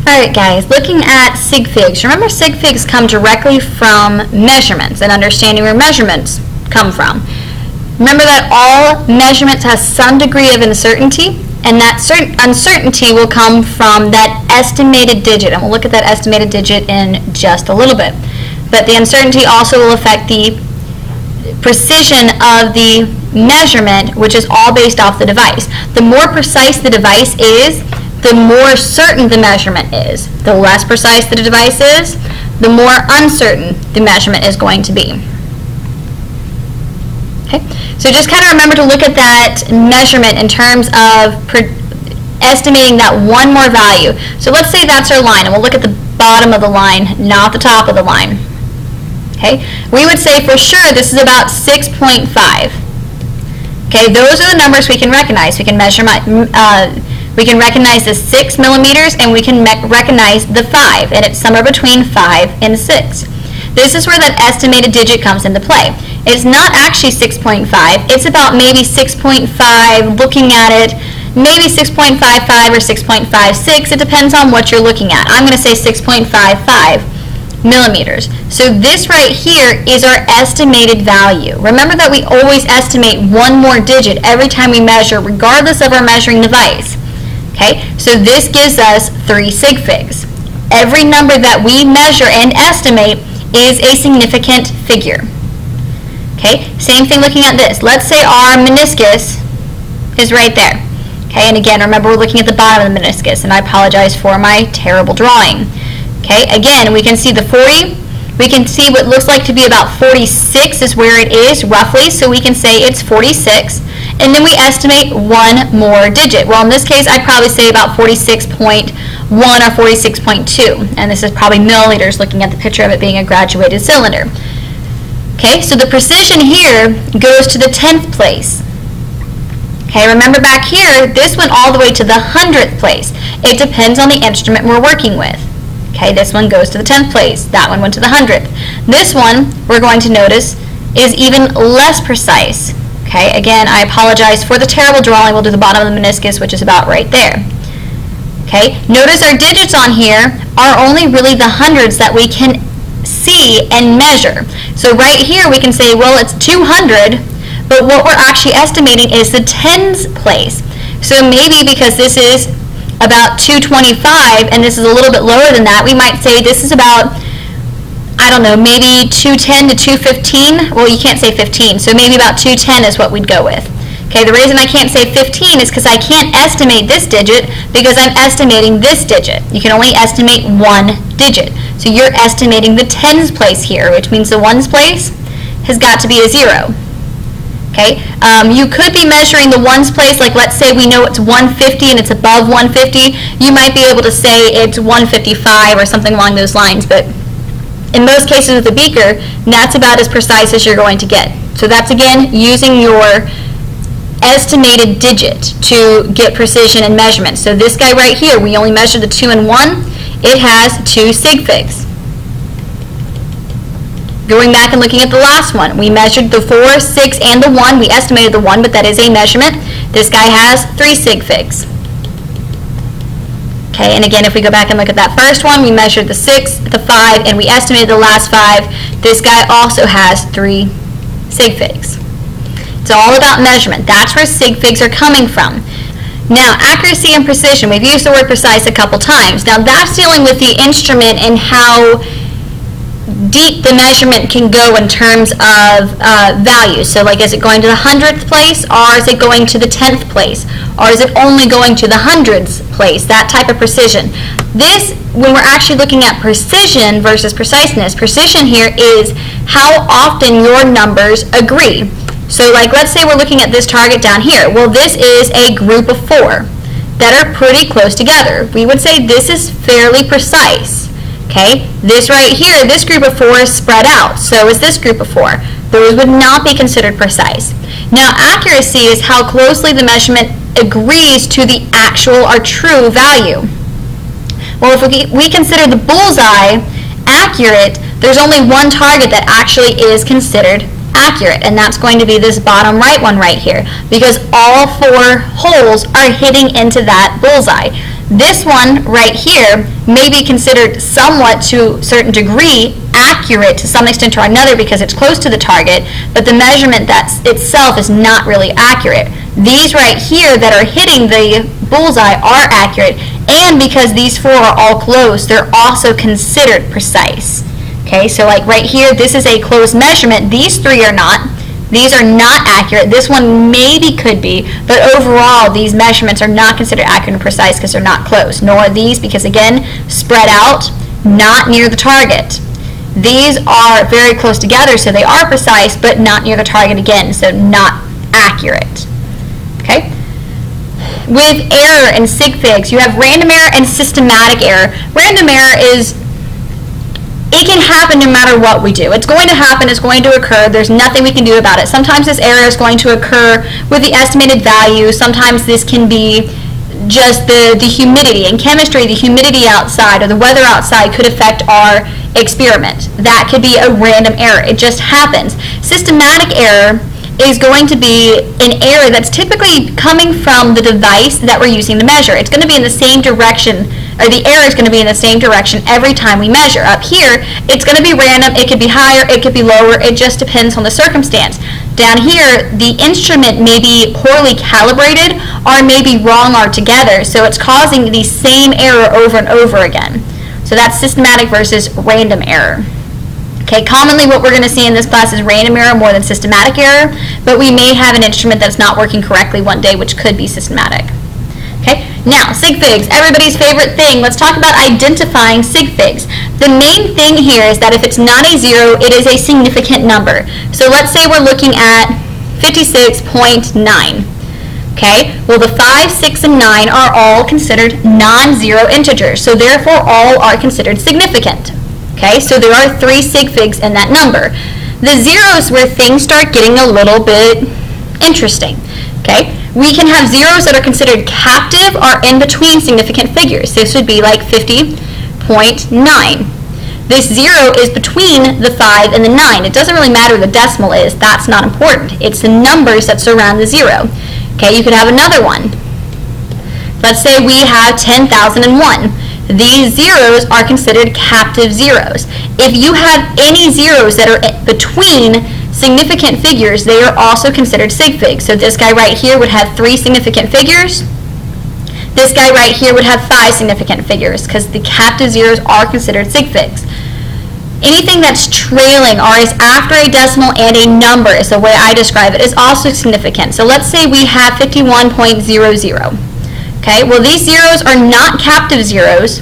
Alright guys, looking at sig figs. Remember, sig figs come directly from measurements and understanding where measurements come from. Remember that all measurements have some degree of uncertainty, and that uncertainty will come from that estimated digit. And we'll look at that estimated digit in just a little bit. But the uncertainty also will affect the precision of the measurement, which is all based off the device. The more precise the device is, the more certain the measurement is. The less precise the device is, the more uncertain the measurement is going to be. Okay, so just kind of remember to look at that measurement in terms of estimating that one more value. So let's say that's our line, and we'll look at the bottom of the line, not the top of the line. Okay, we would say for sure this is about 6.5. Okay, those are the numbers we can recognize. We can we can recognize the 6 millimeters, and we can recognize the 5, and it's somewhere between 5 and 6. This is where that estimated digit comes into play. It's not actually 6.5, it's about maybe 6.5, looking at it, maybe 6.55 or 6.56, it depends on what you're looking at. I'm going to say 6.55 millimeters. So this right here is our estimated value. Remember that we always estimate one more digit every time we measure, regardless of our measuring device. Okay, so this gives us 3 sig figs. Every number that we measure and estimate is a significant figure. Okay, same thing looking at this. Let's say our meniscus is right there. Okay, and again, remember we're looking at the bottom of the meniscus, and I apologize for my terrible drawing. Okay, again, we can see the 40. We can see what looks like to be about 46 is where it is, roughly, so we can say it's 46. And then we estimate one more digit. Well, in this case, I'd probably say about 46.1 or 46.2. And this is probably milliliters, looking at the picture of it being a graduated cylinder. Okay, so the precision here goes to the 10th place. Okay, remember back here, this went all the way to the 100th place. It depends on the instrument we're working with. Okay, this one goes to the 10th place. That one went to the 100th. This one, we're going to notice, is even less precise. Okay, again, I apologize for the terrible drawing. We'll do the bottom of the meniscus, which is about right there. Okay, notice our digits on here are only really the hundreds that we can see and measure. So right here we can say, well, it's 200, but what we're actually estimating is the tens place. So maybe because this is about 225 and this is a little bit lower than that, we might say this is about, I don't know, maybe 210 to 215. Well, you can't say 15, so maybe about 210 is what we'd go with. Okay, the reason I can't say 15 is because I can't estimate this digit because I'm estimating this digit. You can only estimate one digit. So you're estimating the tens place here, which means the ones place has got to be a 0. Okay, you could be measuring the ones place, like let's say we know it's 150 and it's above 150. You might be able to say it's 155 or something along those lines, but in most cases with a beaker, that's about as precise as you're going to get. So that's, again, using your estimated digit to get precision in measurement. So this guy right here, we only measured the 2 and 1. It has 2 sig figs. Going back and looking at the last one, we measured the 4, 6, and the 1. We estimated the 1, but that is a measurement. This guy has 3 sig figs. Okay, and again, if we go back and look at that first one, we measured the 6, the 5, and we estimated the last 5. This guy also has 3 sig figs. It's all about measurement. That's where sig figs are coming from. Now, accuracy and precision, we've used the word precise a couple times. Now, that's dealing with the instrument and how deep the measurement can go in terms of value. So like, is it going to the 100th place, or is it going to the 10th place, or is it only going to the 100th place? That type of precision. This, when we're actually looking at precision versus preciseness, precision here is how often your numbers agree. So like, let's say we're looking at this target down here. Well, this is a group of 4 that are pretty close together. We would say this is fairly precise. Okay, this right here, this group of 4 is spread out. So is this group of 4. Those would not be considered precise. Now, accuracy is how closely the measurement agrees to the actual or true value. Well, if we consider the bullseye accurate, there's only one target that actually is considered accurate, and that's going to be this bottom right one right here, because all 4 holes are hitting into that bullseye. This one right here may be considered somewhat, to a certain degree, accurate to some extent or another because it's close to the target, but the measurement itself is not really accurate. These right here that are hitting the bullseye are accurate, and because these 4 are all close, they're also considered precise. Okay, so like right here, this is a close measurement. These 3 are not. These are not accurate. This one maybe could be, but overall these measurements are not considered accurate and precise because they're not close, nor are these because, again, spread out, not near the target. These are very close together, so they are precise, but not near the target again, so not accurate. Okay? With error and sig figs, you have random error and systematic error. Random error it can happen no matter what we do. It's going to happen, it's going to occur, there's nothing we can do about it. Sometimes this error is going to occur with the estimated value, sometimes this can be just the humidity. In chemistry, the humidity outside or the weather outside could affect our experiment. That could be a random error. It just happens. Systematic error is going to be an error that's typically coming from the device that we're using to measure. It's going to be in the same direction, or the error is going to be in the same direction every time we measure. Up here, it's going to be random. It could be higher, it could be lower. It just depends on the circumstance. Down here, the instrument may be poorly calibrated or may be wrong altogether, so it's causing the same error over and over again. So that's systematic versus random error. Okay, commonly what we're going to see in this class is random error more than systematic error, but we may have an instrument that's not working correctly one day, which could be systematic. Okay, now sig figs, everybody's favorite thing. Let's talk about identifying sig figs. The main thing here is that if it's not a 0, it is a significant number. So let's say we're looking at 56.9. Okay, well the 5, 6, and 9 are all considered non-zero integers, so therefore all are considered significant. Okay, so there are 3 sig figs in that number. The zeros where things start getting a little bit interesting. Okay, we can have zeros that are considered captive or in between significant figures. This would be like 50.9. This 0 is between the 5 and the 9. It doesn't really matter what the decimal is. That's not important. It's the numbers that surround the 0. Okay, you could have another one. Let's say we have 10,001. These zeros are considered captive zeros. If you have any zeros that are between significant figures, they are also considered sig figs. So this guy right here would have 3 significant figures. This guy right here would have 5 significant figures because the captive zeros are considered sig figs. Anything that's trailing or is after a decimal and a number is the way I describe it, is also significant. So let's say we have 51.00. Okay, well these zeros are not captive zeros,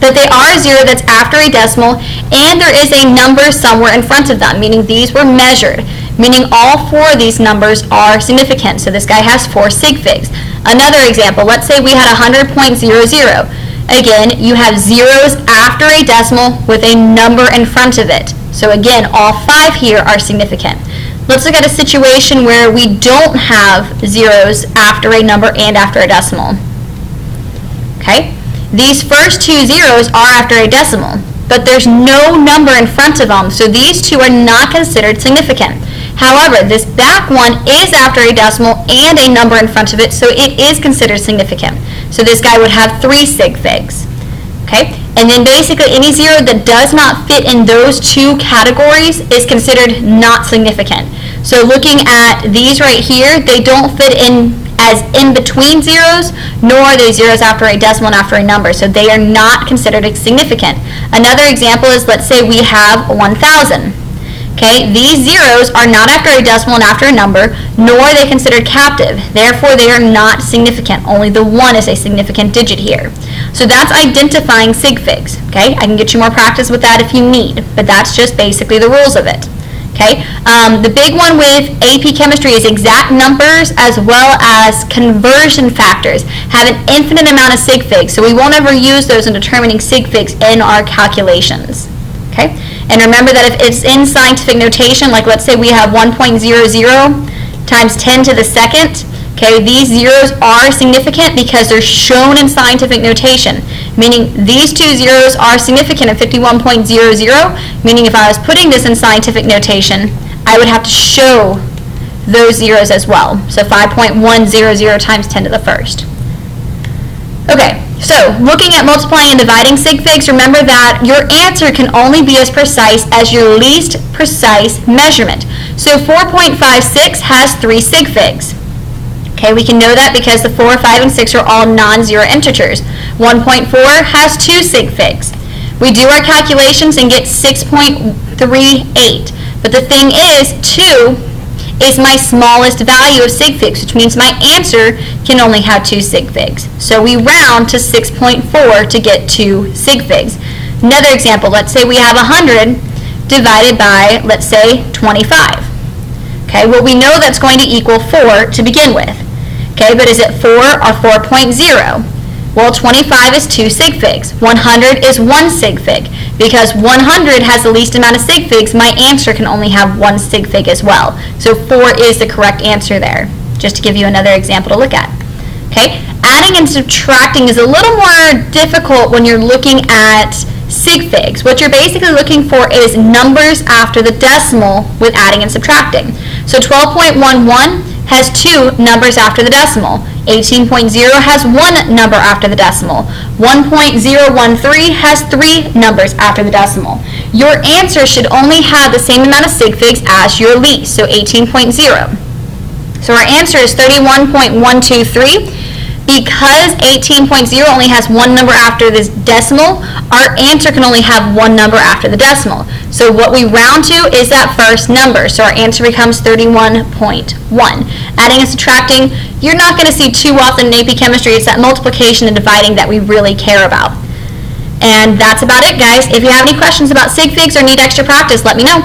but they are a 0 that's after a decimal and there is a number somewhere in front of them, meaning these were measured, meaning all 4 of these numbers are significant. So this guy has 4 sig figs. Another example, let's say we had 100.00. Again, you have zeros after a decimal with a number in front of it. So again, all 5 here are significant. Let's look at a situation where we don't have zeros after a number and after a decimal. Okay? These first 2 zeros are after a decimal, but there's no number in front of them, so these 2 are not considered significant. However, this back one is after a decimal and a number in front of it, so it is considered significant. So this guy would have 3 sig figs. Okay? And then basically any 0 that does not fit in those 2 categories is considered not significant. So looking at these right here, they don't fit in as in between zeros, nor are they zeros after a decimal and after a number, so they are not considered significant. Another example is, let's say we have 1,000. Okay, these zeros are not after a decimal and after a number, nor are they considered captive. Therefore, they are not significant. Only the 1 is a significant digit here. So that's identifying sig figs. Okay, I can get you more practice with that if you need, but that's just basically the rules of it. Okay, the big one with AP Chemistry is exact numbers as well as conversion factors have an infinite amount of sig figs, so we won't ever use those in determining sig figs in our calculations. Okay, and remember that if it's in scientific notation, like let's say we have 1.00 times 10 to the second, okay, these zeros are significant because they're shown in scientific notation, meaning these 2 zeros are significant at 51.00, meaning if I was putting this in scientific notation, I would have to show those zeros as well. So 5.100 times 10 to the first. Okay, so looking at multiplying and dividing sig figs, remember that your answer can only be as precise as your least precise measurement. So 4.56 has 3 sig figs. Okay, we can know that because the 4, 5, and 6 are all non-zero integers. 1.4 has 2 sig figs. We do our calculations and get 6.38. But the thing is, 2 is my smallest value of sig figs, which means my answer can only have 2 sig figs. So we round to 6.4 to get 2 sig figs. Another example, let's say we have 100 divided by, let's say, 25. Okay, well, we know that's going to equal 4 to begin with. Okay, but is it 4 or 4.0? Well, 25 is 2 sig figs. 100 is 1 sig fig. Because 100 has the least amount of sig figs, my answer can only have 1 sig fig as well. So 4 is the correct answer there, just to give you another example to look at. Okay, adding and subtracting is a little more difficult when you're looking at sig figs. What you're basically looking for is numbers after the decimal with adding and subtracting. So 12.11 has 2 numbers after the decimal. 18.0 has 1 number after the decimal. 1.013 has 3 numbers after the decimal. Your answer should only have the same amount of sig figs as your least, so 18.0. So our answer is 31.123. Because 18.0 only has 1 number after this decimal, our answer can only have 1 number after the decimal. So what we round to is that first number. So our answer becomes 31.1. Adding and subtracting, you're not going to see too often in AP Chemistry. It's that multiplication and dividing that we really care about. And that's about it, guys. If you have any questions about sig figs or need extra practice, let me know.